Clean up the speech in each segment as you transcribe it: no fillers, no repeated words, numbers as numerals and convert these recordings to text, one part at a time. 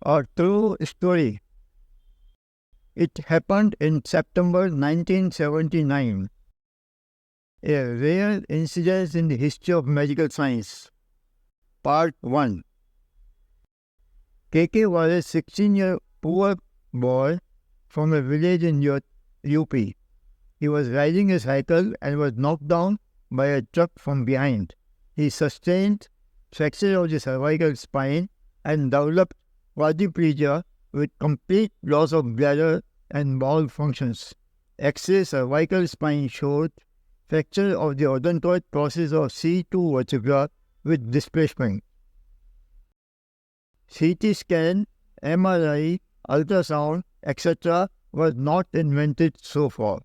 A true story. It happened in September 1979, a rare incident in the history of medical science. Part 1. KK was a 16-year poor boy from a village in UP. He was riding a cycle and was knocked down by a truck from behind. He sustained fracture of the cervical spine and developed quadriplegia with complete loss of bladder and bowel functions. X-ray cervical spine showed fracture of the odontoid process of C2 vertebra with displacement. CT scan, MRI, ultrasound, etc. was not invented so far.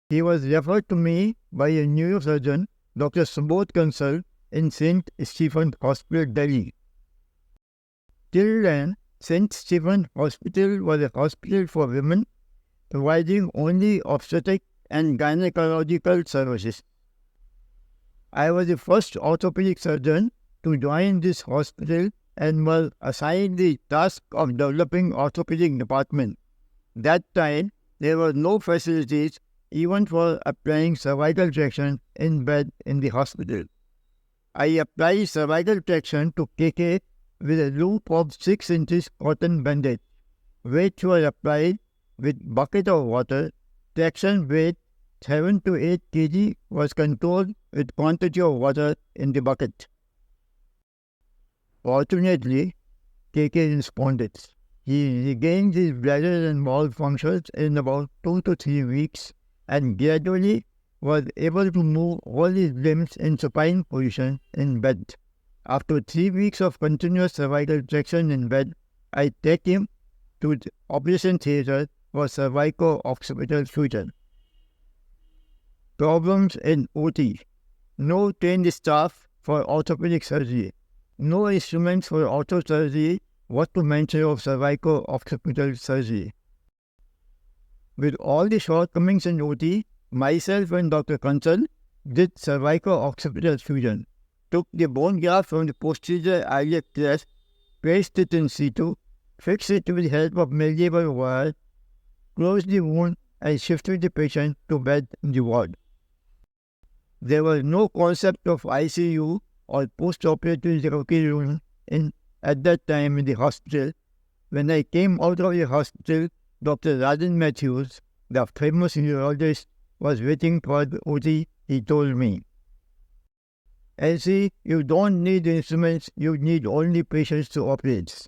He was referred to me by a neurosurgeon, Dr. Subodh Kansal, in St. Stephen's Hospital, Delhi. Till then, St. Stephen's Hospital was a hospital for women, providing only obstetric and gynecological services. I was the first orthopedic surgeon to join this hospital and was assigned the task of developing orthopedic department. That time, there were no facilities even for applying cervical traction in bed in the hospital. I applied cervical traction to KK with a loop of 6 inches cotton bandage, which was applied with bucket of water. Traction weight 7 to 8 kg was controlled with quantity of water in the bucket. Fortunately, KK responded. He regained his bladder and bowel functions in about 2 to 3 weeks and gradually was able to move all his limbs in supine position in bed. After 3 weeks of continuous cervical traction in bed, I take him to the operation theatre for cervico-occipital fusion. Problems in OT. No trained staff for orthopedic surgery. No instruments for orthosurgery, what to mention of cervico-occipital surgery. With all the shortcomings in OT, myself and Dr. Kansal did cervico-occipital fusion, took the bone graft from the posterior iliac crest, placed it in situ, fixed it with the help of malleable wire, closed the wound and shifted the patient to bed in the ward. There was no concept of ICU or post-operative recovery room at that time in the hospital. When I came out of the hospital, Dr. Rajan Matthews, the famous neurologist, was waiting for the OT. He told me, "LC, you don't need instruments, you need only patients to operate."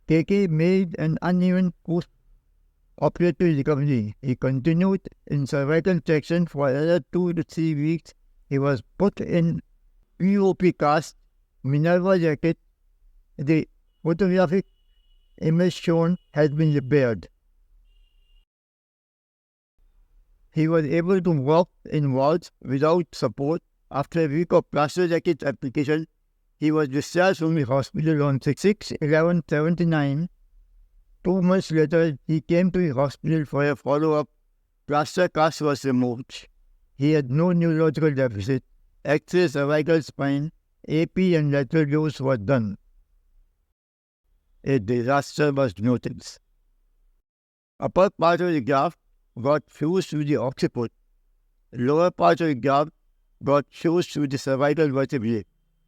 KK made an uneven post-operative recovery. He continued in cervical traction for another 2 to 3 weeks. He was put in POP cast, Minerva jacket. The photographic image shown has been repaired. He was able to walk in wards without support. After a week of plaster jacket application, he was discharged from the hospital on 6/11/79. 2 months later, he came to the hospital for a follow-up. Plaster cast was removed. He had no neurological deficit. X-ray cervical spine, AP and lateral views were done. A disaster was noticed. Upper part of the graft got fused to the occiput. Lower part of the graft got fused to the cervical vertebrae.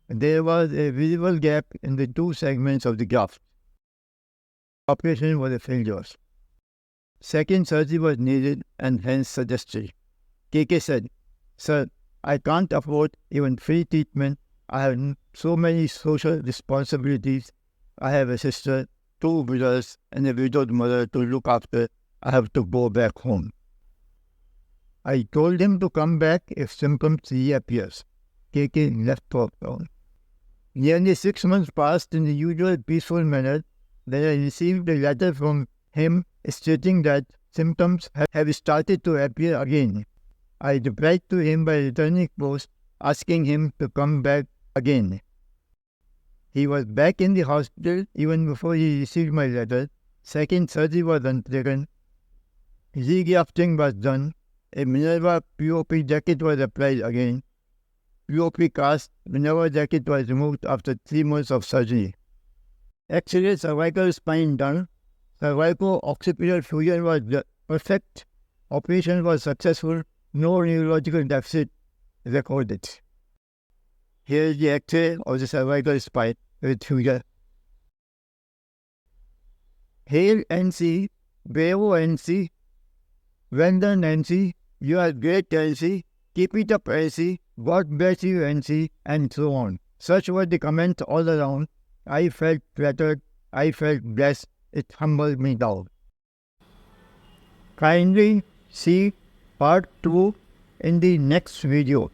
There was a visible gap in the 2 segments of the graft. Operation was a failure. Second surgery was needed and hence suggested. KK said, "Sir, I can't afford even free treatment. I have so many social responsibilities. I have a sister, 2 brothers, and a widowed mother to look after. I have to go back home." I told him to come back if symptoms reappears. KK left for town. Nearly 6 months passed in the usual peaceful manner. Then I received a letter from him stating that symptoms have started to appear again. I replied to him by returning post, asking him to come back again. He was back in the hospital even before he received my letter. Second surgery was undertaken. Regrafting was done. A Minerva POP jacket was applied again. POP cast, Minerva jacket was removed after 3 months of surgery. X-ray cervical spine done. Cervico-occipital fusion was perfect. Operation was successful. No neurological deficit recorded. Here is the X-ray of the cervical spine with fusion. Hail NC, Bravo NC, Vendon NC, you are great NC, keep it up NC, God bless you NC, and so on. Such were the comments all around. I felt flattered, I felt blessed, it humbled me down. Kindly see part 2 in the next video.